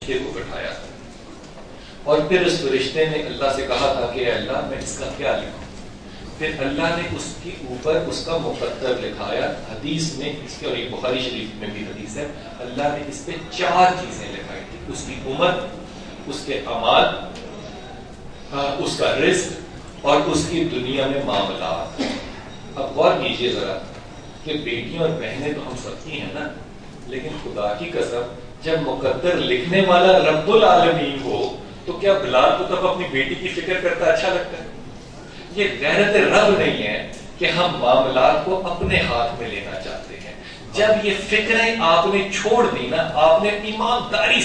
فرشتے کو بٹھایا اور پھر اس فرشتے نے اللہ سے کہا تھا کہ اللہ میں اس کا کیا لکھوں. پھر اللہ نے اس کے اوپر اس کا مقدر لکھایا. حدیث میں اس کے، اور یہ بخاری شریف میں بھی حدیث ہے، اللہ نے اس پہ 4 چیزیں لکھائی تھی: اس کی عمر، اس کے اعمال، اس کا رزق اور اس کی دنیا میں معاملات. اب غور کیجئے ذرا کہ بیٹیاں اور بہنیں تو ہم سب کی ہیں نا، لیکن خدا کی قسم جب مقدر لکھنے والا رب العالمین ہو تو کیا بلال کو تب اپنی بیٹی کی فکر کرتا اچھا لگتا ہے؟ یہ غیرت رب نہیں ہے کہ ہم معاملات کو اپنے ہاتھ میں لینا چاہتے ہیں. جب یہ فکریں آپ نے چھوڑ دی نا، آپ نے ایمانداری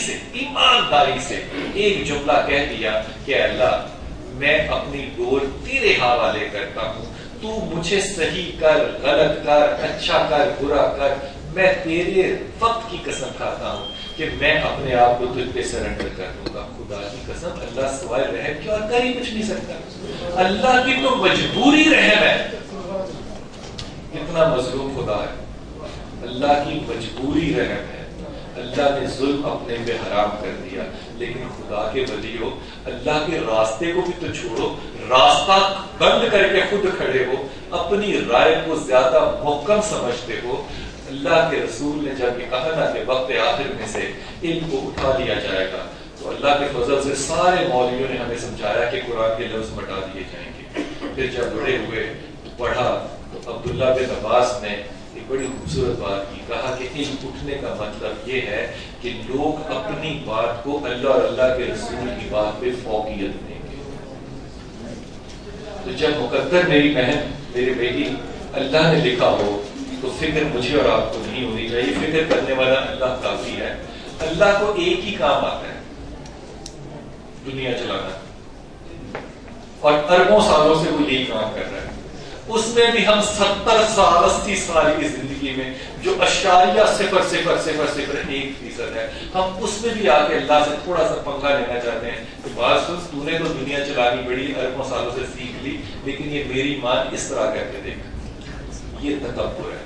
سے ایک جملہ کہہ دیا کہ اللہ میں اپنی ڈور تیرے حوالے کرتا ہوں، تو مجھے صحیح کر، غلط کر، اچھا کر، برا کر، میں تیرے وقت کی قسم کھاتا ہوں کہ میں اپنے آپ کو تجھ پہ سرنڈر کر دوں گا. خدا کی قسم اللہ سوائے رحم کی اور کر ہی کچھ نہیں سکتا. اللہ کی تو مجبوری رحم ہے. کتنا مظلوم خدا ہے. اللہ کی مجبوری رحم ہے. اللہ نے ظلم اپنے پہ حرام کر دیا، لیکن خدا کے ولیو اللہ کے راستے کو بھی تو چھوڑو، راستہ بند کر کے خود کھڑے ہو، اپنی رائے کو زیادہ محکم سمجھتے ہو. اللہ کے رسول نے جب یہ کہا نا کہ وقت آخر میں سے علم کو اٹھا لیا جائے گا، تو اللہ کے فضل سے سارے مولویوں نے ہمیں سمجھایا کہ قرآن کے لفظ مٹا دیے جائیں گے. پھر جب بڑے ہوئے پڑھا تو عبداللہ بن عباس نے ایک بڑی خوبصورت بات کی، کہا کہ علم اٹھنے کا مطلب یہ ہے کہ لوگ اپنی بات کو اللہ اور اللہ کے رسول کی بات پہ فوقیت دیں گے. تو جب مقدر میری بہن، میری بیٹی اللہ نے لکھا ہو تو فکر مجھے اور آپ کو نہیں ہونی چاہیے. فکر کرنے والا اللہ کافی ہے. اللہ کو ایک ہی کام آتا ہے، دنیا چلانا، اور اربوں سالوں سے وہ یہی کام کر رہا ہے. اس میں بھی ہم 70 سال 80 سال کی زندگی میں جو اشاریہ 0.00001% ہے، ہم اس میں بھی آ کے اللہ سے تھوڑا سا پنگا لینا چاہتے ہیں کہ بات سن، تو نے تو دنیا چلانی بڑی اربوں سالوں سے سیکھ لی، لیکن یہ میری ماں اس طرح کر کے دیکھ. یہ تکبر ہے.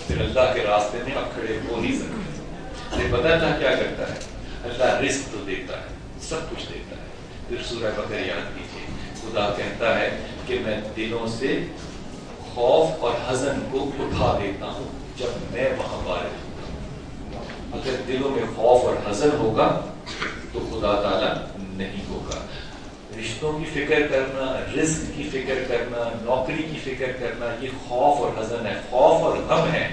پھر اللہ کے راستے میں اب کھڑے ہو نہیں سکتے. یہ پتہ اللہ کیا کرتا ہے؟ اللہ رزق تو دیتا ہے، سب کچھ دیتا ہے. پھر سورہ بقرہ یاد کیجیے، خدا کہتا ہے کہ میں دلوں سے خوف اور حزن کو اٹھا دیتا ہوں جب میں وہاں وارد ہوں. اگر دلوں میں خوف اور حزن ہوگا تو خدا تعالیٰ نہیں ہوگا. رشتوں کی فکر کرنا، رزق کی فکر کرنا، نوکری کی فکر کرنا، یہ خوف اور حزن ہے، خوف اور غم ہے.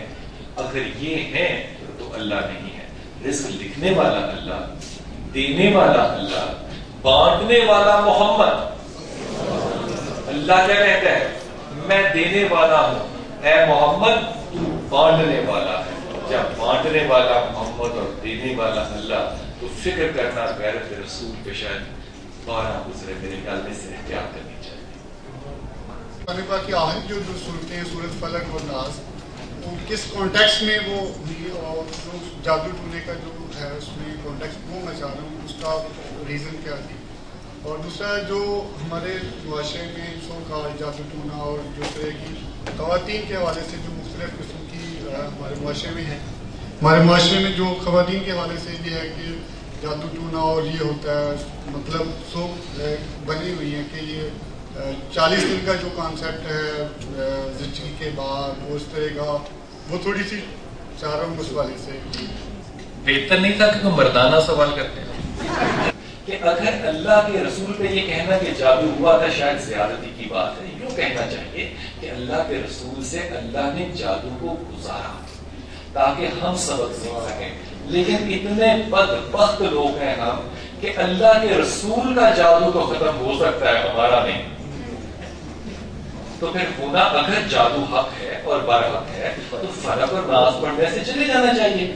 اگر یہ ہے تو اللہ نہیں ہے. رزق لکھنے والا اللہ، دینے والا اللہ، بانٹنے والا محمد. اللہ کیا کہتا ہے؟ میں دینے والا ہوں، اے محمد تو بانٹنے والا ہے. جب بانٹنے والا محمد اور دینے والا اللہ، تو فکر کرنا غیرت رسول پہ شاید 12 گزرے. میرے خیال میں سے احتیاط کرنی چاہیے. کہ آخری جو صورتیں ہیں، سورۃ فلق اور ناس، وہ کس کانٹیکسٹ میں وہ ہوئی، اور جو جادو ٹونے کا جو ہے اس میں کانٹیکسٹ، وہ میں چاہ رہا ہوں اس کا ریزن کیا تھی. اور دوسرا جو ہمارے معاشرے میں سو کا جادو ٹونا اور جو طرح کی خواتین کے حوالے سے جو مختلف قسم کی ہمارے معاشرے میں ہیں، ہمارے معاشرے میں جو خواتین کے حوالے سے یہ ہے کہ جادو ٹونا اور یہ ہوتا ہے، مطلب سو بنی ہوئی ہیں کہ یہ 40 دن کا جو کانسیپٹ ہے زچگی کے بعد، وہ اس طرح کا، وہ تھوڑی سی چاہ رہا ہوں اس والے سے. بہتر نہیں تھا کہ تم مردانہ سوال کرتے ہیں کہ اگر اللہ کے رسول پہ یہ کہنا کہ جادو ہوا تھا شاید زیادتی کی بات ہے. یوں کہنا چاہیے کہ اللہ کے رسول سے اللہ نے جادو کو گزارا تاکہ ہم سبق سیکھ سکیں. لیکن اتنے بدبخت لوگ ہیں ہم کہ اللہ کے رسول کا جادو تو ختم ہو سکتا ہے، ہمارا نہیں. تو پھر ہونا اگر جادو حق ہے اور برحق ہے تو فلق اور ناس پڑھنے سے چلے جانا چاہیے.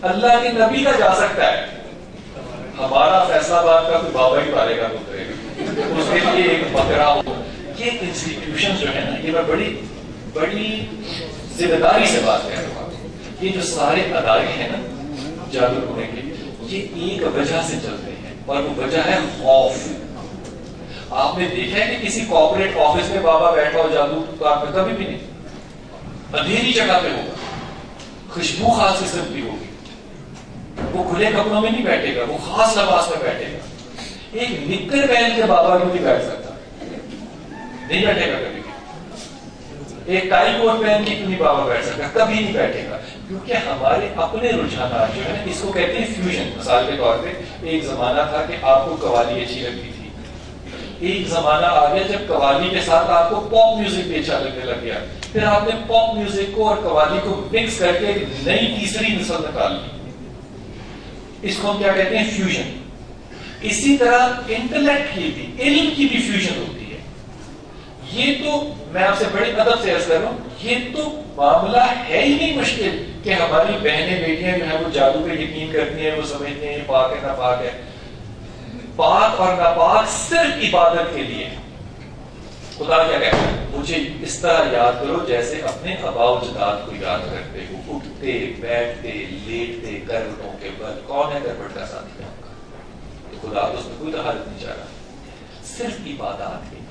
اللہ کے نبی کا جا سکتا ہے، ہمارا فیصلہ آباد کا کوئی بابا ہی پالے گا تو کرے گا، اس کے لیے ایک بکرا ہو. یہ انسٹیٹیوشن جو ہے نا، یہ میں بڑی ذمہ داری سے بات کر رہا ہوں. یہ جو سارے ادارے ہیں نا جادو ٹونے کے، یہ ایک وجہ سے چلتے ہیں، اور وہ وجہ ہے خوف. آپ نے دیکھا ہے کہ کسی کارپوریٹ آفس میں بابا بیٹھا ہو جادو کار میں؟ کبھی بھی نہیں. اندھیری جگہ پہ ہوگا، خوشبو خاص قسم کی ہوگی، وہ کھلے کپڑوں میں نہیں بیٹھے گا, وہ خاص لباس میں بیٹھے گا. ایک نکر پہن کے بابا کیوں نہیں بیٹھ سکتا؟ نہیں بیٹھے گا کبھی. ایک ٹائی کوٹ پہن کے کیوں نہیں بابا بیٹھ سکتا؟ کبھی نہیں بیٹھے گا. کیونکہ ہمارے اپنے رجحانات جو ہے اس کو کہتے ہیں فیوژن. مثال کے طور پہ ایک زمانہ تھا کہ آپ کو قوالی اچھی لگتی تھی, ایک زمانہ آ گیا جب قوالی کے ساتھ آپ کو پاپ میوزک بھی اچھا لگنے لگ گیا, پھر آپ نے پاپ میوزک کو اور قوالی کو مکس کر کے نئی تیسری نسل نکال لی. اس کو ہم کیا کہتے ہیں؟ فیوژن. اسی طرح انٹلیکٹ کی بھی, علم کی بھی فیوژن ہوتی ہے. یہ تو میں آپ سے بڑے ادب سے عرض کر رہا ہوں, یہ تو معاملہ ہے ہی نہیں مشکل کہ ہماری بہنیں بیٹیاں جو ہیں وہ جادو پہ یقین کرتی ہیں, وہ سمجھتے ہیں یہ پاک ہے ناپاک ہے. پاک اور ناپاک صرف عبادت کے لیے. خدا کیا کہتا ہے؟ مجھے اس طرح یاد کرو جیسے اپنے آباء و اجداد کو یاد کرتے ہو, اٹھتے بیٹھتے لیٹتے کروٹوں کے بل. کون ہے کروٹ کا ساتھی آپ کا؟ خدا تو اس میں کوئی طہارت نہیں چاہ رہا, صرف عبادات کے لیے.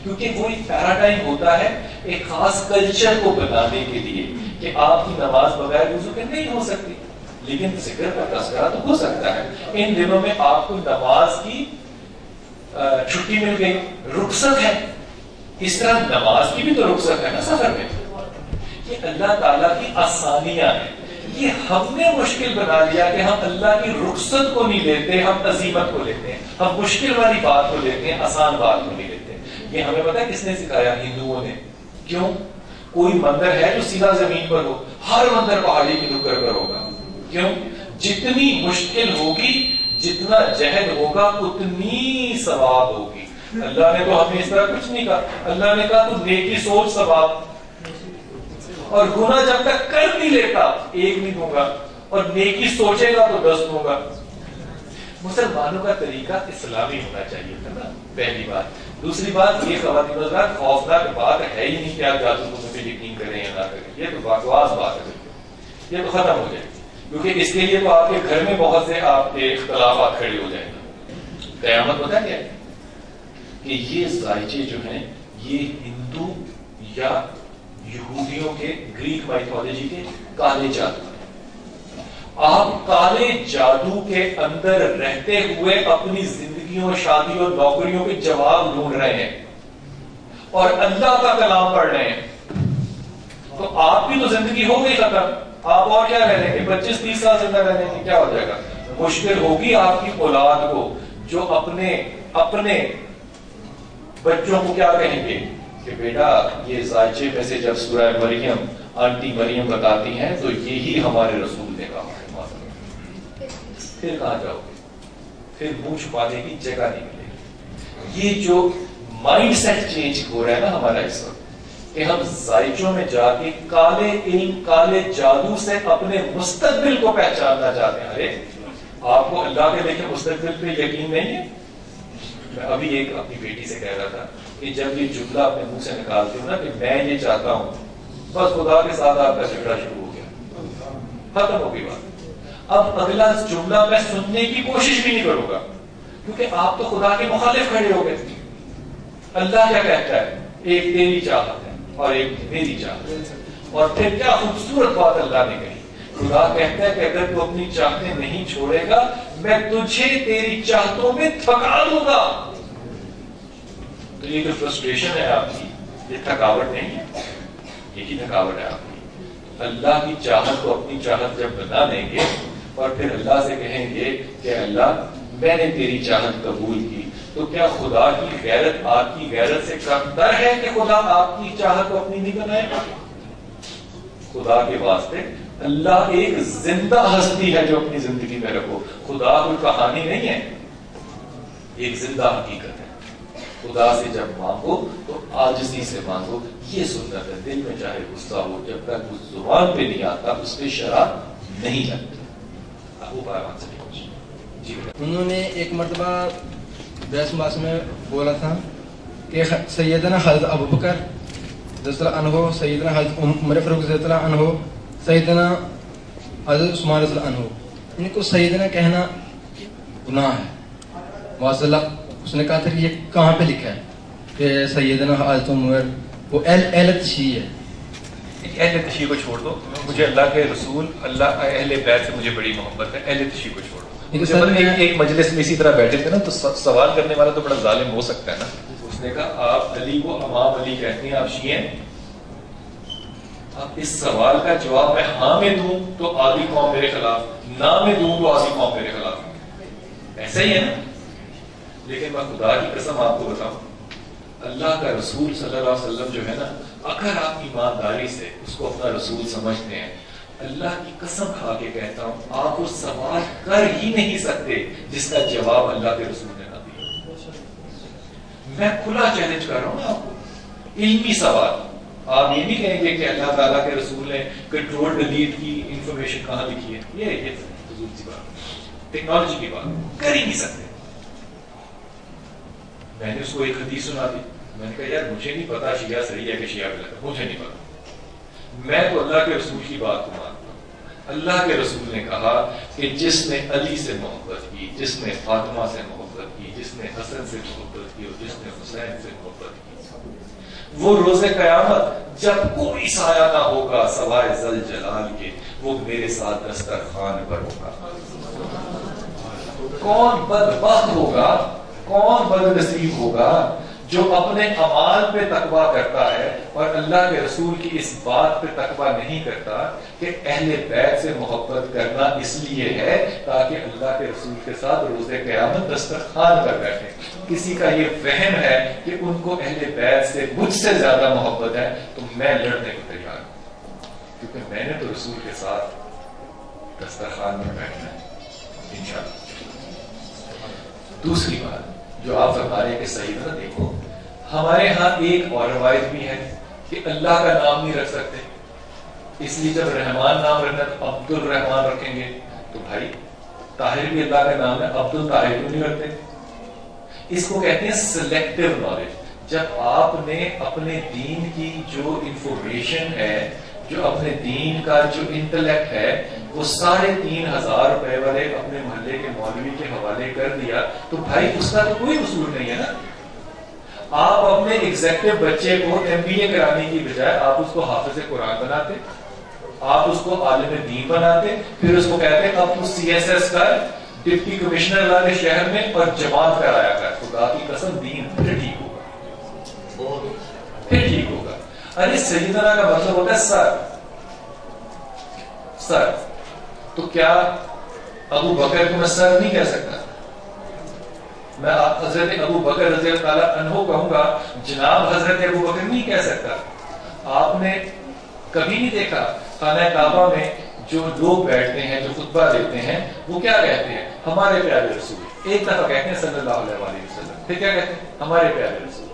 کیونکہ وہ ایک پیراڈائم ہوتا ہے ایک خاص کلچر کو بنانے کے لیے کہ آپ کی نماز بغیر وضو کے نہیں ہو سکتی, لیکن ذکر کا تذکرہ تو ہو سکتا ہے. ان دنوں میں آپ کو نماز کی چھٹی مل گئی, رخصت ہے. اس طرح نماز کی بھی تو رخصت ہے نا سفر میں. یہ اللہ تعالیٰ کی آسانیاں ہیں. یہ ہم نے مشکل بنا لیا کہ ہم اللہ کی رخصت کو نہیں لیتے, ہم عزیمت کو لیتے ہیں. ہم مشکل والی بات کو لیتے ہیں, آسان بات کو نہیں لیتے. یہ ہمیں پتا ہے کس نے سکھایا؟ ہندوؤں نے. کیوں؟ کوئی مندر ہے جو سیدھا زمین پر ہو, ہر مندر پہاڑی کی نکر پر ہوگا. کیوں؟ جتنی مشکل ہوگی, جتنا جہد ہوگا, اتنی ثواب ہوگی. اللہ نے تو ہمیں اس طرح کچھ نہیں کہا. اللہ نے کہا تو نیکی سوچ ثواب, اور گناہ جب تک کر نہیں لیتا ایک نہیں دوں گا, اور نیکی سوچے گا تو 10 دوں گا. مسلمانوں کا طریقہ اسلامی ہونا چاہیے تھا نا, پہلی بات. دوسری بات, یہ خواتین حضرات خوفناک بات ہے ہی نہیں کہ آپ جادو ٹونے پہ یقین کریں یا نہ کریں. یہ تو بکواس بات ہے, یہ تو ختم ہو جائے گی. کیونکہ اس کے لیے تو آپ کے گھر میں بہت سے آپ کے اختلافات کھڑے ہو جائیں گے. قیامت پتہ کیا ہے؟ کہ یہ ذائچے جو ہیں یہ ہندو یا یہودیوں کے, گریک مائتھولوجی کے کالے جادو ہیں. آپ کالے جادو کے اندر رہتے ہوئے اپنی زندگیوں, شادیوں, نوکریوں کے جواب ڈھونڈ رہے ہیں اور اللہ کا کلام پڑھ رہے ہیں. تو آپ کی تو زندگی ہو گئی ختم. آپ اور کیا رہ لیں گے؟ 25-30 سال زندہ رہنے کی کیا ہو جائے گا؟ مشکل ہوگی آپ کی اولاد کو جو اپنے بچوں کو کیا کہیں گے کہ بیٹا یہ ذائچے میں سے جب سورہ مریم آنٹی مریم بتاتی ہیں تو یہی ہمارے رسول نے کہا ہے. پھر کہاں جاؤ گے؟ پھر منہ چھپانے کی جگہ نہیں ملے گی. یہ جو مائنڈ سیٹ چینج ہو رہا ہے نا ہمارا اس وقت, کہ ہم ذائچوں میں جا کے کالے علم, کالے جادو سے اپنے مستقبل کو پہچاننا چاہتے ہیں. ارے آپ کو اللہ کے دیکھے مستقبل پہ یقین نہیں ہے؟ میں ابھی ایک اپنی بیٹی سے کہہ رہا تھا کہ جب یہ جملہ اپنے منہ سے نکالتی ہوں نا کہ میں یہ چاہتا ہوں, بس خدا کے ساتھ آپ کا جھگڑا شروع ہو گیا, ختم ہو گئی بات. اب اگلا جملہ میں سننے کی کوشش بھی نہیں کروں گا, کیونکہ آپ تو خدا کے مخالف کھڑے ہو گئے. اللہ کیا کہتا ہے؟ ایک تیری چاہت ہے اور ایک میری چاہت ہے. اور پھر کیا خوبصورت بات اللہ نے کہی, خدا کہتا ہے کہ اگر تو اپنی چاہتیں نہیں چھوڑے گا میں تجھے تیری چاہتوں میں تھکا دوں گا. تو یہ جو فرسٹریشن ہے آپ کی, یہ تھکاوٹ نہیں ہے, یہی تھکاوٹ ہے آپ کی. اللہ کی چاہت کو اپنی چاہت جب بنا دیں گے اور پھر اللہ سے کہیں گے کہ اللہ میں نے تیری چاہت قبول کی, تو کیا خدا کی غیرت آپ کی غیرت سے کمتر ہے کہ خدا آپ کی چاہت کو اپنی نہیں بنائے گا؟ خدا کے واسطے اللہ ایک زندہ ہستی ہے جو اپنی زندگی میں رکھو. خدا کوئی کہانی نہیں ہے, ایک زندہ حقیقت ہے. خدا سے جب مانگو تو عاجزی سے مانگو, یہ سنت ہے. دل میں چاہے غصہ ہو, جب تک اس زبان پہ نہیں آتا اس پہ شراب نہیں لگتی. جی انہوں نے ایک مرتبہ بحث مباحث میں بولا تھا کہ سیدنا حضرت ابوبکر رضی اللہ عنہ, سیدنا حضرت عمر فاروق رضی اللہ عنہ, سیدنا حضرت عثمان رضی اللہ عنہ, ان کو سیدنا کہنا گناہ ہے. معاذ اللہ. اس نے کہا تھا کہ یہ کہاں پہ لکھا ہے کہ سیدنا حضرت عمر وہ اہل تشیع ہے. اہل تشیع کو چھوڑ دو, مجھے اللہ کے رسول, اللہ اہل بیت سے مجھے بڑی محبت ہے, اہل تشیع کو چھوڑ دو. ایک مجلس میں اسی طرح بیٹھے تھے نا, تو سوال کرنے والا تو بڑا ظالم ہو سکتا ہے نا. اس نے کہا آپ علی کو امام علی کہتے ہیں, آپ شیعہ ہیں. اب اس سوال کا جواب میں ہاں میں دوں تو آدھی قوم میرے خلاف, نہ میں دوں تو آدھی قوم میرے خلاف. ایسا ہی ہے نا. لیکن میں خدا کی قسم آپ کو بتاؤں, اللہ کا رسول صلی اللہ علیہ وسلم جو ہے نا, اگر آپ ایمانداری سے اس کو اپنا رسول سمجھتے ہیں, اللہ کی قسم کھا کے کہتا ہوں, آپ وہ سوال کر ہی نہیں سکتے جس کا جواب اللہ کے رسول نے نہ دیا. میں کھلا چیلنج کر رہا ہوں نا آپ کو, علمی سوال. آپ یہ نہیں کہیں گے کہ اللہ تعالیٰ کے رسول نے کنٹرول ڈیلیٹ کی انفارمیشن کہاں لکھی ہے, یہ فضول سی بات, ٹیکنالوجی کی بات کر ہی نہیں سکتے. میں نے اس کو ایک حدیث سنا دی, میں نے کہا یار مجھے نہیں پتا شیعہ صحیح ہے کہ شیعہ غلط ہے, مجھے نہیں پتا, میں تو اللہ کے رسول کی بات کو مانتا ہوں. اللہ کے رسول نے کہا کہ جس نے علی سے محبت کی, جس نے فاطمہ سے محبت کی, جس نے حسن سے محبت کی, اور جس نے حسین سے محبت کی, وہ روز قیامت جب کوئی سایہ نہ ہوگا سوائے ذل جلال کے, وہ میرے ساتھ دسترخوان پر ہوگا. کون بدبخت ہوگا, کون بد نصیب ہوگا جو اپنے اعمال پہ تقویٰ کرتا ہے اور اللہ کے رسول کی اس بات پہ تقویٰ نہیں کرتا کہ اہل بیت سے محبت کرنا اس لیے ہے تاکہ اللہ کے رسول کے ساتھ روز قیامت دسترخوان پر بیٹھے. کسی کا یہ وہم ہے کہ ان کو اہل بیت سے مجھ سے زیادہ محبت ہے, تو میں لڑنے کو تیار ہوں, کیونکہ میں نے تو رسول کے ساتھ دسترخوان میں بیٹھنا ہے انشاءاللہ. دوسری بات جو آپ فرما رہے ہیں کہ صحیح نہ دیکھو, ہمارے ہاں ایک اور روایت بھی ہے کہ اللہ کا نام نہیں رکھ سکتے, اس لیے جب رحمان نام رکھنا تو عبد الرحمان رکھیں گے. تو بھائی طاہر بھی اللہ کا نام ہے, عبد الطاہر کیوں نہیں رکھتے؟ اس کو کہتے ہیں سلیکٹو نالج. جب آپ نے اپنے دین کی جو انفارمیشن ہے, جو اپنے دین کا جو انٹلیکٹ ہے, وہ 3,500 روپے والے اپنے محلے کے مولوی کے حوالے کر دیا, تو بھائی اس کا تو کوئی اصول نہیں ہے نا. آپ اپنے ایگزیکٹو بچے کو MBA کرانے کی بجائے آپ اس کو حافظ قرآن بناتے, آپ اس کو عالم دین بناتے, پھر اس کو کہتے ہیں اب تو CSS کر, ڈپٹی کمشنر والے شہر میں, اور جماعت کرایا کر. خدا کی قسم دین پھر ٹھیک ہوگا, پھر ٹھیک ہوگا. ارے سیدنا کا مطلب ہوتا ہے سر. تو کیا ابو بکر کو میں سر نہیں کہہ سکتا؟ میں حضرت ابو بکر رضی اللہ تعالیٰ عنہ کہوں گا, جناب حضرت ابو بکر نہیں کہہ سکتا. آپ نے کبھی نہیں دیکھا خانہ کعبہ میں جو لوگ بیٹھتے ہیں, جو خطبہ دیتے ہیں, وہ کیا کہتے ہیں؟ ہمارے پیارے رسول. ایک دفعہ کہتے ہیں صلی اللہ علیہ وسلم, پھر کیا کہتے ہیں؟ ہمارے پیارے رسول.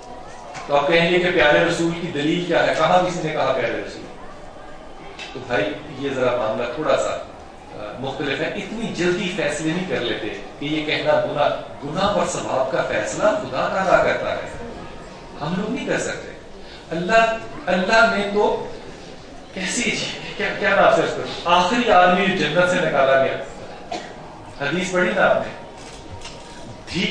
تو آپ کہیں گے کہ پیارے رسول کی دلیل کیا ہے, کہاں کسی نے کہا پیارے رسول؟ تو بھائی یہ ذرا معاملہ تھوڑا سا مختلف ہے. اتنی جلدی فیصلے نہیں کر لیتے کہ یہ کہنا گناہ پر ثواب کا فیصلہ خدا تعالیٰ کرتا ہے, ہم لوگ نہیں کر سکتے. اللہ نے تو کیسی کیا نام سے آخری آدمی جنت سے نکالا گیا, حدیث پڑھی نا آپ نے,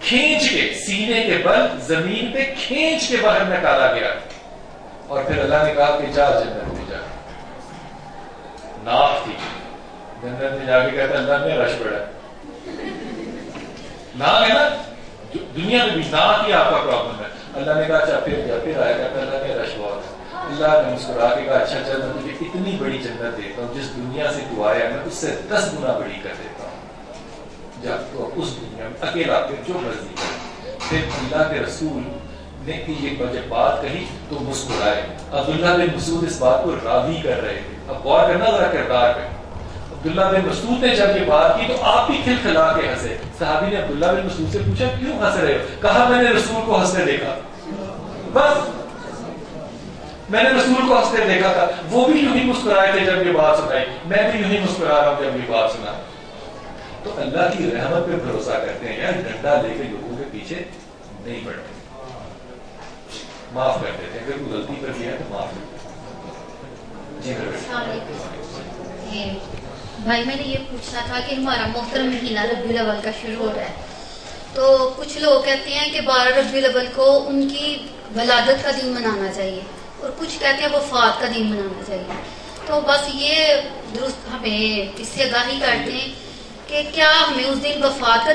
کھینچ کے سینے کے بل زمین پہ کھینچ کے باہر نکالا گیا, اور پھر اللہ نے کہا کہ جا جنت میں جا. ناف تھی جنت میں جا کے کہتا اللہ نے رش بڑھا. ناک ہے نا, دنیا میں بھی ناک ہی آپ کا پرابلم ہے. اللہ نے کہا اچھا پھر آیا کہتا اللہ نے رش بہت ہے. اللہ نے مسکرا کے کہا اچھا چل میں تجھے اتنی بڑی جنت دیتا ہوں, جس دنیا سے تو آیا میں اس سے 10 گنا بڑی کر دیتا ہوں. جب تو اس دنیا میں اکیلا پھر جو مرضی کرے. پھر اللہ کے رسول نے یہ جب بات کہی تو مسکرائے. عبداللہ بن مسعود اس بات کو راوی کر رہے تھے. اب غور کرنا ذرا کردار پہ. عبداللہ بن مسعود نے جب یہ بات کی تو آپ بھی کھلکھلا کے ہنسے. صحابی نے عبداللہ بن مسعود سے پوچھا کیوں ہنس رہے ہو؟ کہا میں نے رسول کو ہنستے دیکھا. بس میں نے رسول کو ہنستے دیکھا تھا. وہ بھی یوں ہی مسکرائے تھے جب یہ بات سنائی, میں بھی یوں ہی مسکرا رہا ہوں جب یہ بات سنا. تو اللہ کی رحمت پہ بھروسہ کرتے ہیں یار, ڈنڈا لے کے لوگوں کے پیچھے نہیں پڑتے, معاف کر دیتے ہیں. اگر کوئی غلطی کر دیا تو معاف کر دیتے. بھائی میں نے یہ پوچھنا تھا کہ ہمارا محترم مہینہ ربیع الاول کا شروع ہو رہا ہے, تو کچھ لوگ کہتے ہیں کہ 12 ربیع الاول کو ان کی ولادت کا دن منانا چاہیے, اور کچھ کہتے ہیں وفات کا دن منانا چاہیے. تو بس یہ درست ہمیں اس سے آگاہی کرتے ہیں کہ کیا ہمیں اس دن وفات کا